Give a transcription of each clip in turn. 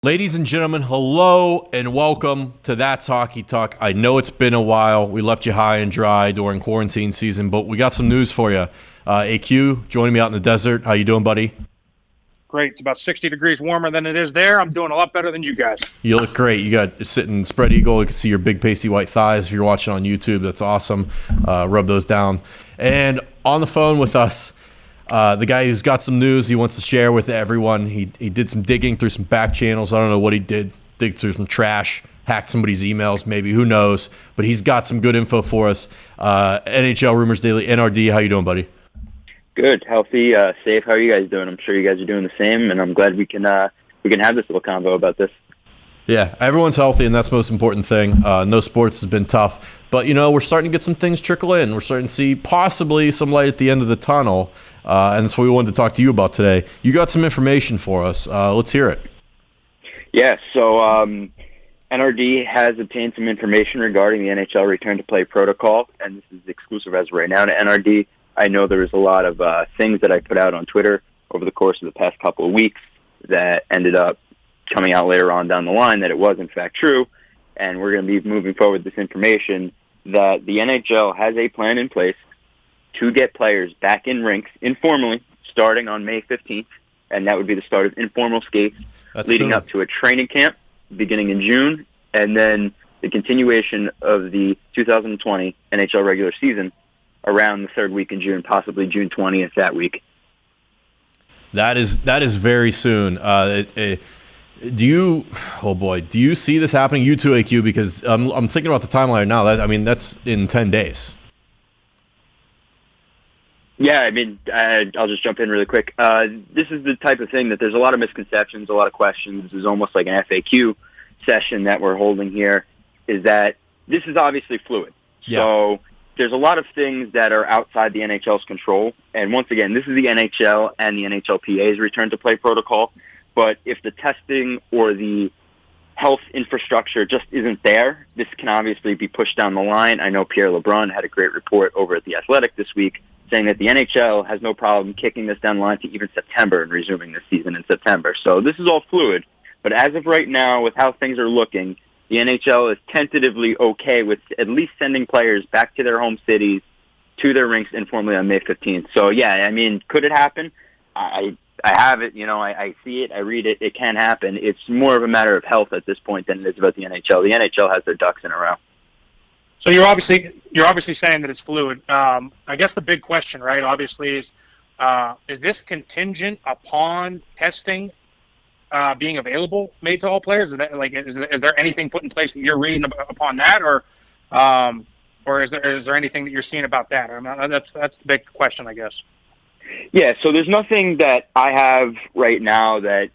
Ladies and gentlemen, hello and welcome to That's Hockey Talk. I know it's been a while. We left you high and dry during quarantine season, but we got some news for you. AQ, joining me out in the desert. How you doing, buddy? Great. It's about 60 degrees warmer than it is there. I'm doing a lot better than you guys. You look great. You got sitting spread eagle. You can see your big pasty-white thighs if you're watching on YouTube. That's awesome. Rub those down. And on the phone with us, the guy who's got some news he wants to share with everyone. He did some digging through some back channels. I don't know what he did. Dig through some trash, hacked somebody's emails, maybe. Who knows? But he's got some good info for us. NHL Rumors Daily, NRD. How you doing, buddy? Good, healthy, safe. How are you guys doing? I'm sure you guys are doing the same, and I'm glad we can have this little convo about this. Yeah, everyone's healthy, and that's the most important thing. No sports has been tough, but we're starting to get some things trickle in. We're starting to see possibly some light at the end of the tunnel, and that's what we wanted to talk to you about today. You got some information for us. Let's hear it. Yeah, so NRD has obtained some information regarding the NHL return to play protocol, and this is exclusive as of right now to NRD. I know there was a lot of things that I put out on Twitter over the course of the past couple of weeks that ended up coming out later on down the line that it was in fact true, and we're going to be moving forward with this information that the NHL has a plan in place to get players back in rinks informally starting on May 15th, and that would be the start of informal skates leading up to a training camp beginning in June, and then the continuation of the 2020 NHL regular season around the third week in June, possibly June 20th that week. That is very soon. Do you see this happening? You too, AQ, because I'm thinking about the timeline now. That's in 10 days. Yeah, I'll just jump in really quick. This is the type of thing that there's a lot of misconceptions, a lot of questions. This is almost like an FAQ session that we're holding here, is that this is obviously fluid. Yeah. So there's a lot of things that are outside the NHL's control. And once again, this is the NHL and the NHLPA's return to play protocol. But if the testing or the health infrastructure just isn't there, this can obviously be pushed down the line. I know Pierre LeBrun had a great report over at The Athletic this week saying that the NHL has no problem kicking this down the line to even September and resuming this season in September. So this is all fluid. But as of right now, with how things are looking, the NHL is tentatively okay with at least sending players back to their home cities, to their rinks informally on May 15th. So, yeah, could it happen? I have it, I see it, I read it, it can happen. It's more of a matter of health at this point than it is about the NHL. The NHL has their ducks in a row. So you're obviously saying that it's fluid. I guess the big question, right, obviously is this contingent upon testing being available made to all players? Is there anything put in place that you're reading upon that, or is there anything that you're seeing about that? That's the big question, I guess. Yeah, so there's nothing that I have right now that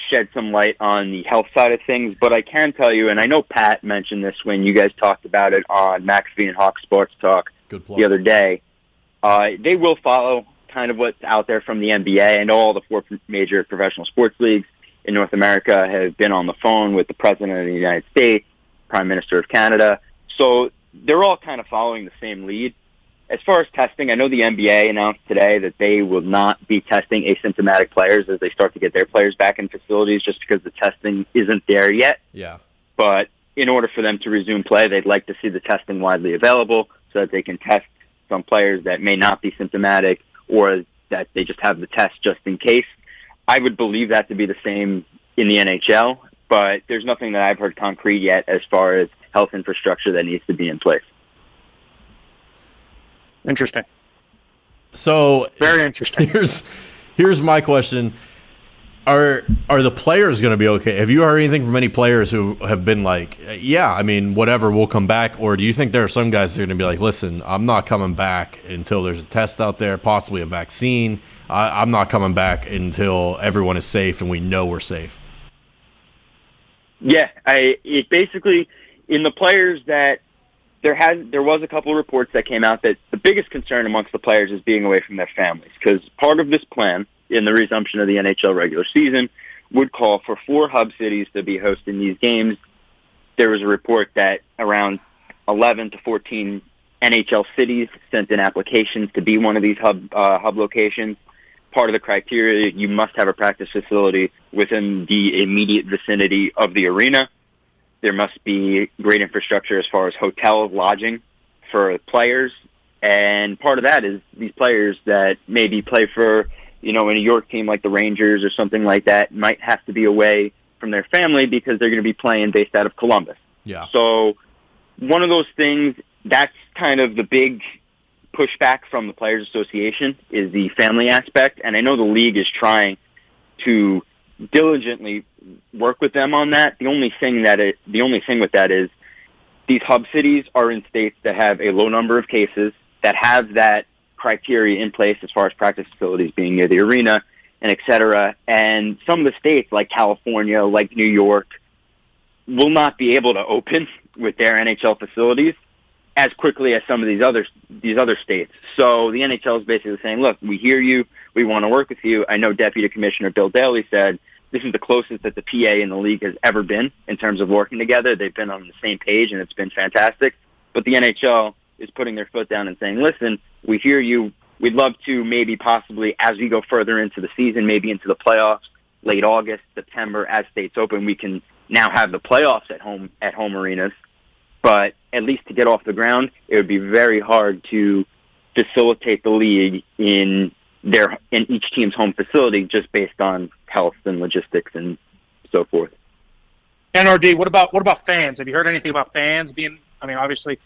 shed some light on the health side of things, but I can tell you, and I know Pat mentioned this when you guys talked about it on McAfee and Hawk Sports Talk the other day, they will follow kind of what's out there from the NBA. I know all the four major professional sports leagues in North America have been on the phone with the President of the United States, Prime Minister of Canada, so they're all kind of following the same lead. As far as testing, I know the NBA announced today that they will not be testing asymptomatic players as they start to get their players back in facilities just because the testing isn't there yet. Yeah. But in order for them to resume play, they'd like to see the testing widely available so that they can test some players that may not be symptomatic or that they just have the test just in case. I would believe that to be the same in the NHL, but there's nothing that I've heard concrete yet as far as health infrastructure that needs to be in place. Interesting. So very interesting. Here's my question: Are the players going to be okay? Have you heard anything from any players who have been like, yeah, whatever, we'll come back? Or do you think there are some guys that are going to be like, listen, I'm not coming back until there's a test out there, possibly a vaccine. I'm not coming back until everyone is safe and we know we're safe. Yeah, it basically in the players that. There was a couple of reports that came out that the biggest concern amongst the players is being away from their families, because part of this plan in the resumption of the NHL regular season would call for 4 hub cities to be hosting these games. There was a report that around 11 to 14 NHL cities sent in applications to be one of these hub locations. part of the criteria, you must have a practice facility within the immediate vicinity of the arena. There must be great infrastructure as far as hotel lodging for players. And part of that is these players that maybe play for, a New York team like the Rangers or something like that might have to be away from their family because they're going to be playing based out of Columbus. Yeah. So one of those things, that's kind of the big pushback from the Players Association is the family aspect. And I know the league is trying to diligently work with them on that. The only thing with that is these hub cities are in states that have a low number of cases, that have that criteria in place as far as practice facilities being near the arena and et cetera. And some of the states like California, like New York, will not be able to open with their NHL facilities as quickly as some of these other states. So the NHL is basically saying, look, we hear you. We want to work with you. I know Deputy Commissioner Bill Daley said this is the closest that the PA and the league has ever been in terms of working together. They've been on the same page, and it's been fantastic. But the NHL is putting their foot down and saying, listen, we hear you. We'd love to maybe possibly, as we go further into the season, maybe into the playoffs, late August, September, as states open, we can now have the playoffs at home arenas. But at least to get off the ground, it would be very hard to facilitate the league in each team's home facility just based on health and logistics and so forth. NRD, what about fans? Have you heard anything about fans being? Obviously,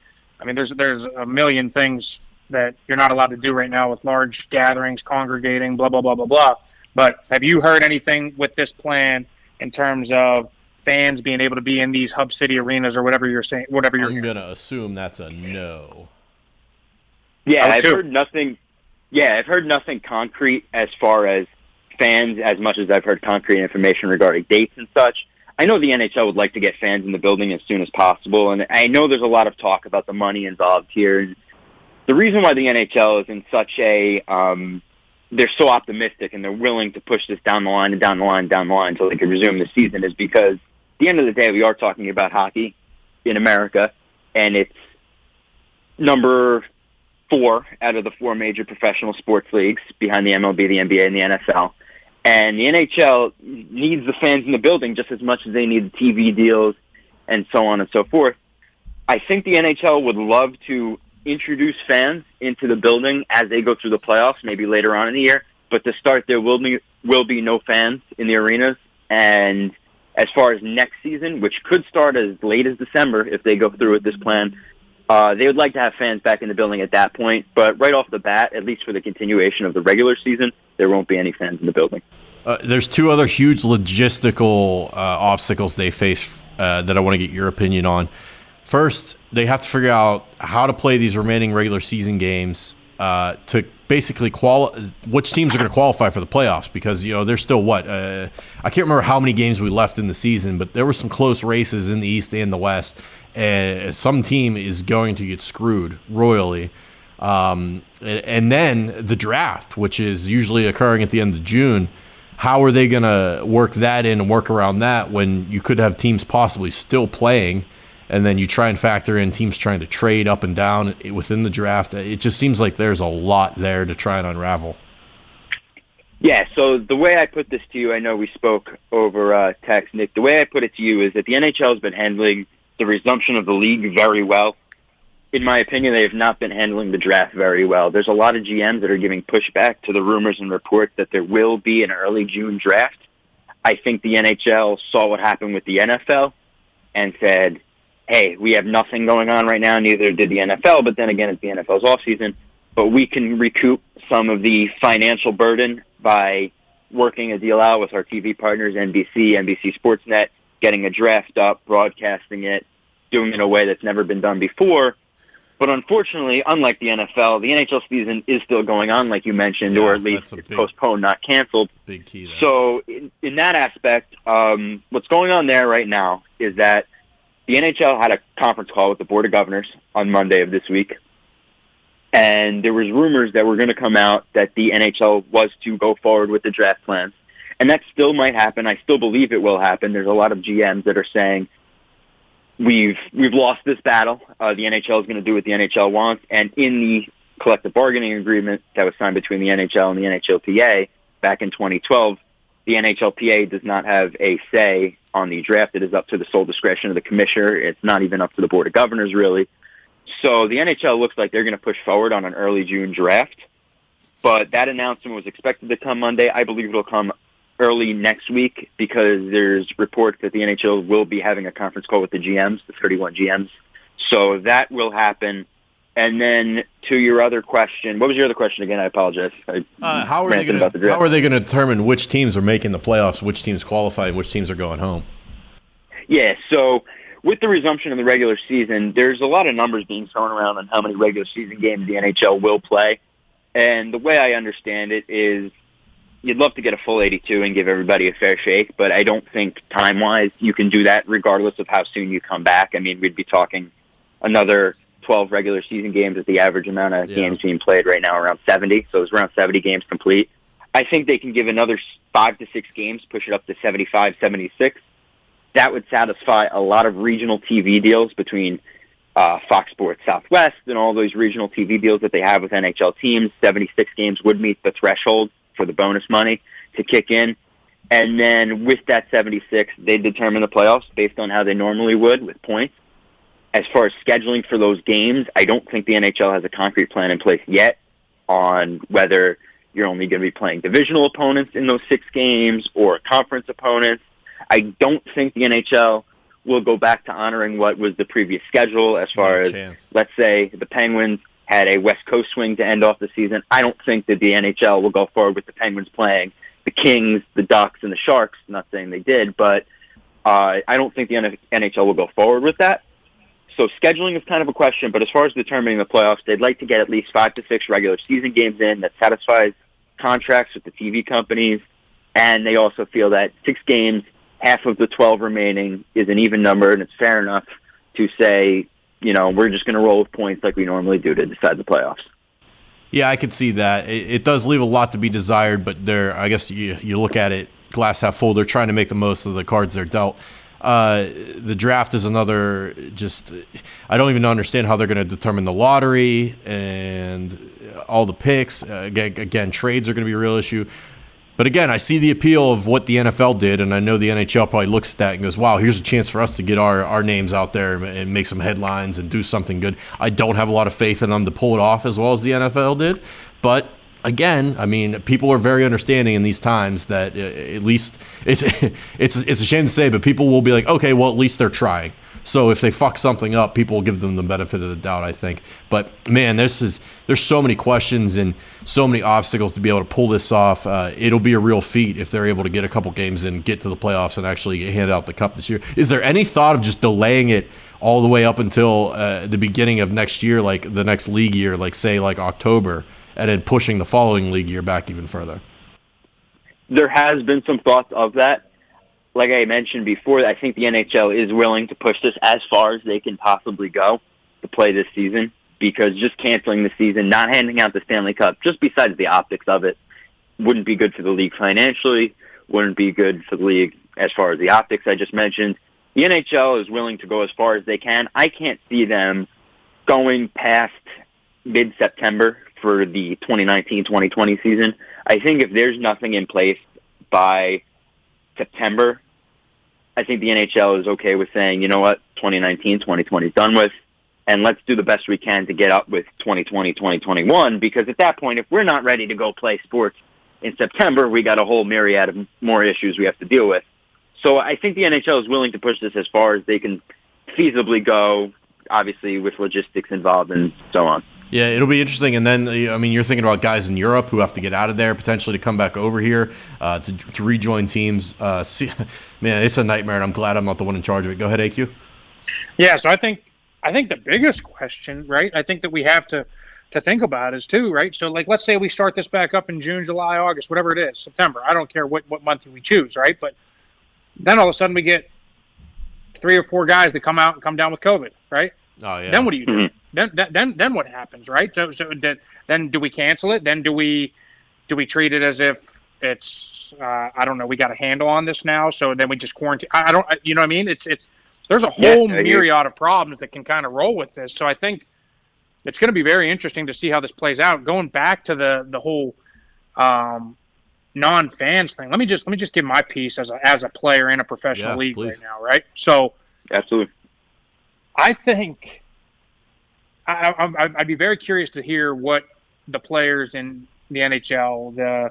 there's a million things that you're not allowed to do right now with large gatherings, congregating, blah blah blah blah blah. But have you heard anything with this plan in terms of fans being able to be in these hub city arenas or whatever you're saying? I'm going to assume that's a no. Yeah, I've heard nothing. Yeah, I've heard nothing concrete as far as fans, as much as I've heard concrete information regarding dates and such. I know the NHL would like to get fans in the building as soon as possible, and I know there's a lot of talk about the money involved here. The reason why the NHL is in such a they're so optimistic and they're willing to push this down the line until they can resume the season is because at the end of the day, we are talking about hockey in America, and it's number 4 out of the 4 major professional sports leagues behind the MLB, the NBA, and the NFL. And the NHL needs the fans in the building just as much as they need the TV deals and so on and so forth. I think the NHL would love to introduce fans into the building as they go through the playoffs, maybe later on in the year. But to start, there will be no fans in the arenas. And as far as next season, which could start as late as December if they go through with this plan, they would like to have fans back in the building at that point. But right off the bat, at least for the continuation of the regular season, there won't be any fans in the building. There's 2 other huge logistical obstacles they face that I want to get your opinion on. First, they have to figure out how to play these remaining regular season games to basically which teams are going to qualify for the playoffs, because there's still I can't remember how many games we left in the season, but there were some close races in the East and the West, and some team is going to get screwed royally. And then the draft, which is usually occurring at the end of June. How are they going to work that in and work around that when you could have teams possibly still playing, and then you try and factor in teams trying to trade up and down within the draft? It just seems like there's a lot there to try and unravel. Yeah, so the way I put this to you, I know we spoke over text, Nick. The way I put it to you is that the NHL has been handling the resumption of the league very well. In my opinion, they have not been handling the draft very well. There's a lot of GMs that are giving pushback to the rumors and reports that there will be an early June draft. I think the NHL saw what happened with the NFL and said, hey, we have nothing going on right now, neither did the NFL, but then again, it's the NFL's offseason. But we can recoup some of the financial burden by working a deal out with our TV partners, NBC Sportsnet, getting a draft up, broadcasting it, doing it in a way that's never been done before. But unfortunately, unlike the NFL, the NHL season is still going on, like you mentioned, or at least it's postponed, not canceled. Big key there. So in that aspect, what's going on there right now is that the NHL had a conference call with the Board of Governors on Monday of this week, and there was rumors that were going to come out that the NHL was to go forward with the draft plans. And that still might happen. I still believe it will happen. There's a lot of GMs that are saying, We've lost this battle. The NHL is going to do what the NHL wants. And in the collective bargaining agreement that was signed between the NHL and the NHLPA, back in 2012, the NHLPA does not have a say on the draft. It is up to the sole discretion of the commissioner. It's not even up to the Board of Governors, really. So the NHL looks like they're going to push forward on an early June draft. But that announcement was expected to come Monday. I believe it'll come early next week because there's reports that the NHL will be having a conference call with the GMs, the 31 GMs. So that will happen. And then to your other question, what was your other question again? I apologize. How are they going to determine which teams are making the playoffs, which teams qualify, and which teams are going home? Yeah, so with the resumption of the regular season, there's a lot of numbers being thrown around on how many regular season games the NHL will play. And the way I understand it is you'd love to get a full 82 and give everybody a fair shake, but I don't think time-wise you can do that regardless of how soon you come back. I mean, we'd be talking another 12 regular season games at the average amount of games being played right now, around 70. So it's around 70 games complete. I think they can give another 5 to 6 games, push it up to 75, 76. That would satisfy a lot of regional TV deals between Fox Sports Southwest and all those regional TV deals that they have with NHL teams. 76 games would meet the threshold for the bonus money to kick in. And then with that 76, they determine the playoffs based on how they normally would with points. As far as scheduling for those games, I don't think the NHL has a concrete plan in place yet on whether you're only going to be playing divisional opponents in those 6 games or conference opponents. I don't think the NHL will go back to honoring what was the previous schedule as far as, let's say, the Penguins had a West Coast swing to end off the season. I don't think that the NHL will go forward with the Penguins playing the Kings, the Ducks, and the Sharks. I'm not saying they did, but I don't think the NHL will go forward with that. So scheduling is kind of a question, but as far as determining the playoffs, they'd like to get at least 5 to 6 regular season games in that satisfies contracts with the TV companies, and they also feel that 6 games, half of the 12 remaining, is an even number, and it's fair enough to say, you know, we're just going to roll with points like we normally do to decide the playoffs. Yeah, I could see that. It does leave a lot to be desired, but I guess you look at it glass half full. They're trying to make the most of the cards they're dealt. The draft is another, I don't even understand how they're going to determine the lottery and all the picks. Again, trades are going to be a real issue. But again, I see the appeal of what the NFL did, and I know the NHL probably looks at that and goes, wow, here's a chance for us to get our names out there and make some headlines and do something good. I don't have a lot of faith in them to pull it off as well as the NFL did. But again, I mean, people are very understanding in these times that at least it's a shame to say, but people will be like, okay, well, at least they're trying. So if they fuck something up, people will give them the benefit of the doubt, I think. But man, there's so many questions and so many obstacles to be able to pull this off. It'll be a real feat if they're able to get a couple games in, get to the playoffs, and actually hand out the cup this year. Is there any thought of just delaying it all the way up until the beginning of next year, like the next league year, like say like October, and then pushing the following league year back even further? There has been some thoughts of that. Like I mentioned before, I think the NHL is willing to push this as far as they can possibly go to play this season, because just canceling the season, not handing out the Stanley Cup, just besides the optics of it, wouldn't be good for the league financially, wouldn't be good for the league as far as the optics I just mentioned. The NHL is willing to go as far as they can. I can't see them going past mid-September for the 2019-2020 season. I think if there's nothing in place by September, I think the NHL is okay with saying, you know what, 2019, 2020 is done with, and let's do the best we can to get up with 2020, 2021, because at that point, if we're not ready to go play sports in September, we got a whole myriad of more issues we have to deal with. So I think the NHL is willing to push this as far as they can feasibly go, obviously with logistics involved and so on. Yeah, it'll be interesting. And then, I mean, you're thinking about guys in Europe who have to get out of there potentially to come back over here to rejoin teams. Man, it's a nightmare, and I'm glad I'm not the one in charge of it. Go ahead, AQ. Yeah, so I think the biggest question, right, I think that we have to think about is too, right? So, like, let's say we start this back up in June, July, August, whatever it is, September. I don't care what month we choose, right? But then all of a sudden we get 3 or 4 guys that come out and come down with COVID, right? Oh, yeah. Then what do you do? Then what happens, right? So then do we cancel it? Then do we treat it as if it's I don't know, we got a handle on this now, so then we just quarantine? I don't, you know what I mean? It's there's a whole myriad of problems that can kind of roll with this. So I think it's going to be very interesting to see how this plays out. Going back to the whole non-fans thing, let me just give my piece as a player in a professional league please. right now, right? So, Absolutely. I think I'd be very curious to hear what the players in the NHL,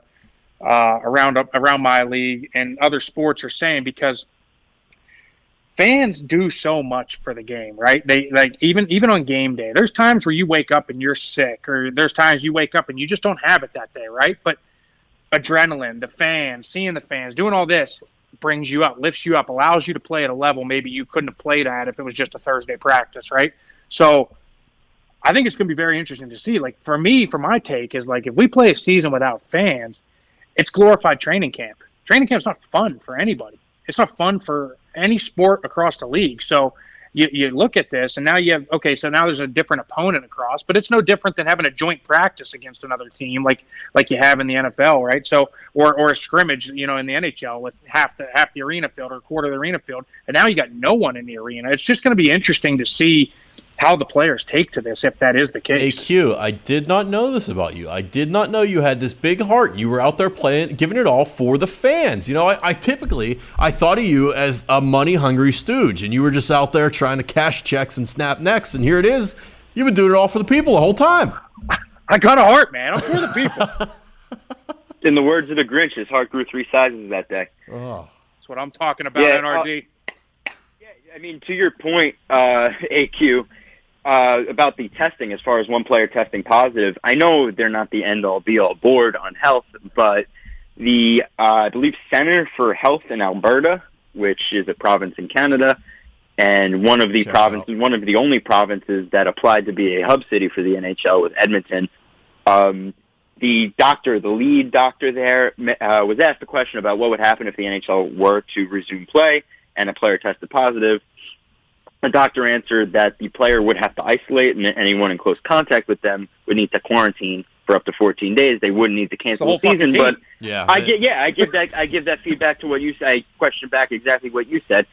around my league and other sports are saying, because fans do so much for the game, right? They even on game day. There's times where you wake up and you're sick, or there's times you wake up and you just don't have it that day, right? But adrenaline, the fans, seeing the fans, doing all this brings you up, lifts you up, allows you to play at a level maybe you couldn't have played at if it was just a Thursday practice, right? So I think it's going to be very interesting to see. Like, for me, for my take is, like, if we play a season without fans, it's glorified training camp. Training camp's not fun for anybody. It's not fun for any sport across the league. So you look at this, and now you have, okay, so now there's a different opponent across, but it's no different than having a joint practice against another team like you have in the NFL, right? So, or a scrimmage, in the NHL with half the arena field or a quarter of the arena field, and now you got no one in the arena. It's just going to be interesting to see how the players take to this, if that is the case. AQ, I did not know this about you. I did not know you had this big heart. You were out there playing, giving it all for the fans. I thought of you as a money-hungry stooge, and you were just out there trying to cash checks and snap necks, and here it is. You've been doing it all for the people the whole time. I got a heart, man. I'm for the people. In the words of the Grinch, his heart grew 3 sizes that day. Oh. That's what I'm talking about, NRD. To your point, AQ, about the testing, as far as one player testing positive, I know they're not the end-all, be-all board on health, but the, I believe, Center for Health in Alberta, which is a province in Canada, and one of the only provinces that applied to be a hub city for the NHL was Edmonton. The lead doctor there, was asked a question about what would happen if the NHL were to resume play and a player tested positive. The doctor answered that the player would have to isolate, and anyone in close contact with them would need to quarantine for up to 14 days. They wouldn't need to cancel the season. But I give that feedback to what you say. I question back exactly what you said.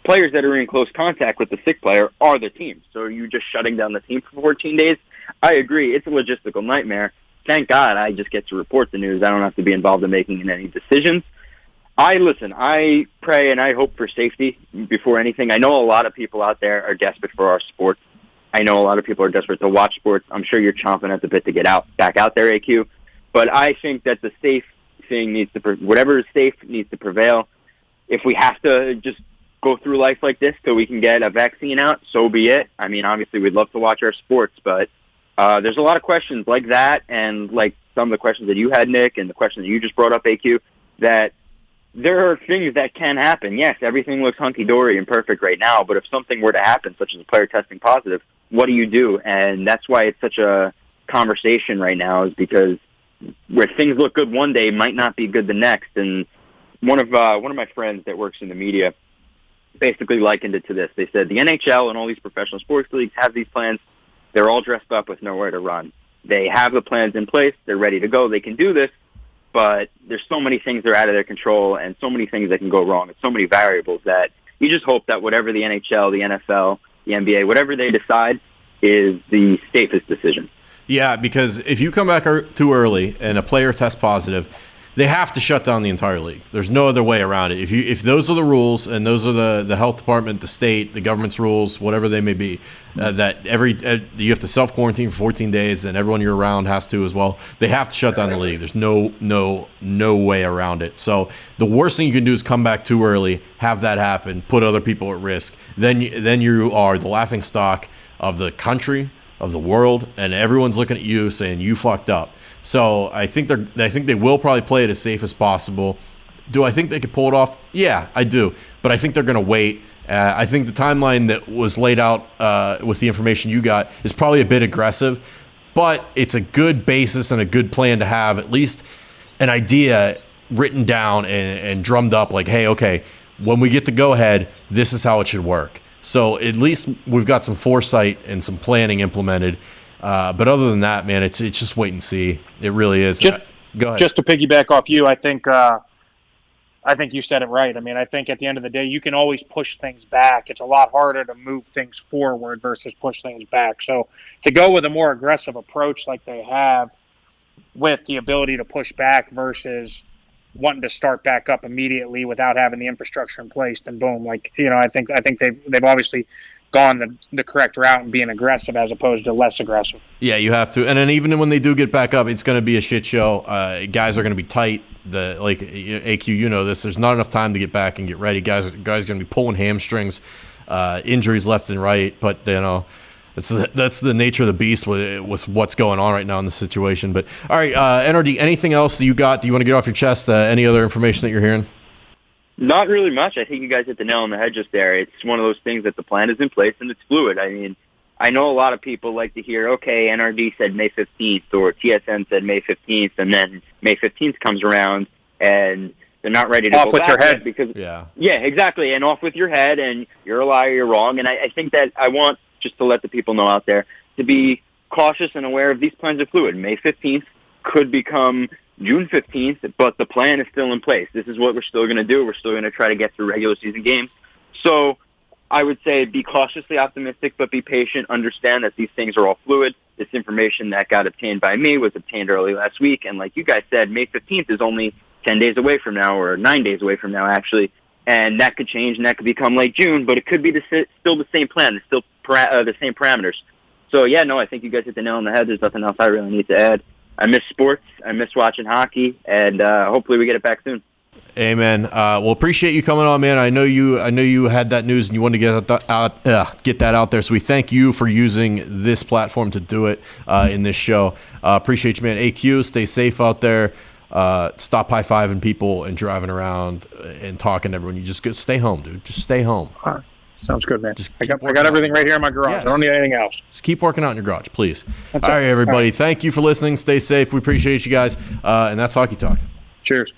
Players that are in close contact with the sick player are the team. So are you just shutting down the team for 14 days? I agree. It's a logistical nightmare. Thank God I just get to report the news. I don't have to be involved in making any decisions. I pray and I hope for safety before anything. I know a lot of people out there are desperate for our sport. I know a lot of people are desperate to watch sports. I'm sure you're chomping at the bit to get back out there, AQ. But I think that the safe thing whatever is safe needs to prevail. If we have to just go through life like this till we can get a vaccine out, so be it. Obviously we'd love to watch our sports, but there's a lot of questions like that, and like some of the questions that you had, Nick, and the question that you just brought up, AQ, that there are things that can happen. Yes, everything looks hunky-dory and perfect right now, but if something were to happen, such as a player testing positive, what do you do? And that's why it's such a conversation right now, is because where things look good one day might not be good the next. And one of my friends that works in the media basically likened it to this. They said the NHL and all these professional sports leagues have these plans. They're all dressed up with nowhere to run. They have the plans in place. They're ready to go. They can do this. But there's so many things that are out of their control and so many things that can go wrong and so many variables that you just hope that whatever the NHL, the NFL, the NBA, whatever they decide is the safest decision. Yeah, because if you come back too early and a player tests positive, they have to shut down the entire league. There's no other way around it. If those are the rules, and those are the health department, the state, the government's rules, whatever they may be, that you have to self-quarantine for 14 days, and everyone you're around has to as well. They have to shut down the league. There's no way around it. So the worst thing you can do is come back too early, have that happen, put other people at risk. Then you are the laughing stock of the country, of the world, and everyone's looking at you saying you fucked up. So I think they will probably play it as safe as possible. Do I think they could pull it off? Yeah, I do. But I think they're going to wait. I think the timeline that was laid out with the information you got is probably a bit aggressive, but it's a good basis and a good plan to have at least an idea written down and drummed up like, hey, okay, when we get the go-ahead, this is how it should work. So at least we've got some foresight and some planning implemented. But other than that, man, it's just wait and see. It really is. Go ahead. Just to piggyback off you, I think you said it right. I think at the end of the day, you can always push things back. It's a lot harder to move things forward versus push things back. So to go with a more aggressive approach like they have with the ability to push back versus wanting to start back up immediately without having the infrastructure in place, then boom, like, I think they've obviously gone the correct route and being aggressive as opposed to less aggressive. Yeah, you have to. And then even when they do get back up, it's going to be a shit show. Guys are going to be tight. AQ, you know this. There's not enough time to get back and get ready. Guys are going to be pulling hamstrings, injuries left and right. But that's the nature of the beast with what's going on right now in the situation. But all right, NRD, anything else that you got? Do you want to get off your chest? Any other information that you're hearing? Not really much. I think you guys hit the nail on the head just there. It's one of those things that the plan is in place and it's fluid. I mean, I know a lot of people like to hear, okay, NRD said May 15th or TSN said May 15th, and then May 15th comes around and they're not ready to off go with back your head. because yeah, exactly, and off with your head, and you're a liar, you're wrong. And I think that I want just to let the people know out there to be cautious and aware of these plans are fluid. May 15th could become June 15th, but the plan is still in place. This is what we're still going to do. We're still going to try to get through regular season games. So I would say be cautiously optimistic, but be patient. Understand that these things are all fluid. This information that got obtained by me was obtained early last week. And like you guys said, May 15th is only 10 days away from now, or 9 days away from now, actually. And that could change, and that could become late June, but it could be still the same plan, still the same parameters. So, yeah, no, I think you guys hit the nail on the head. There's nothing else I really need to add. I miss sports. I miss watching hockey, and hopefully we get it back soon. Amen. Well, appreciate you coming on, man. I know you had that news and you wanted to get that out there. So we thank you for using this platform to do it in this show. Appreciate you, man. AQ, stay safe out there. Stop high-fiving people and driving around and talking to everyone. You just stay home, dude. Just stay home. All right. Sounds good, man. I got everything right here in my garage. Yes. I don't need anything else. Just keep working out in your garage, please. All right, everybody. All right. Thank you for listening. Stay safe. We appreciate you guys. And that's Hockey Talk. Cheers.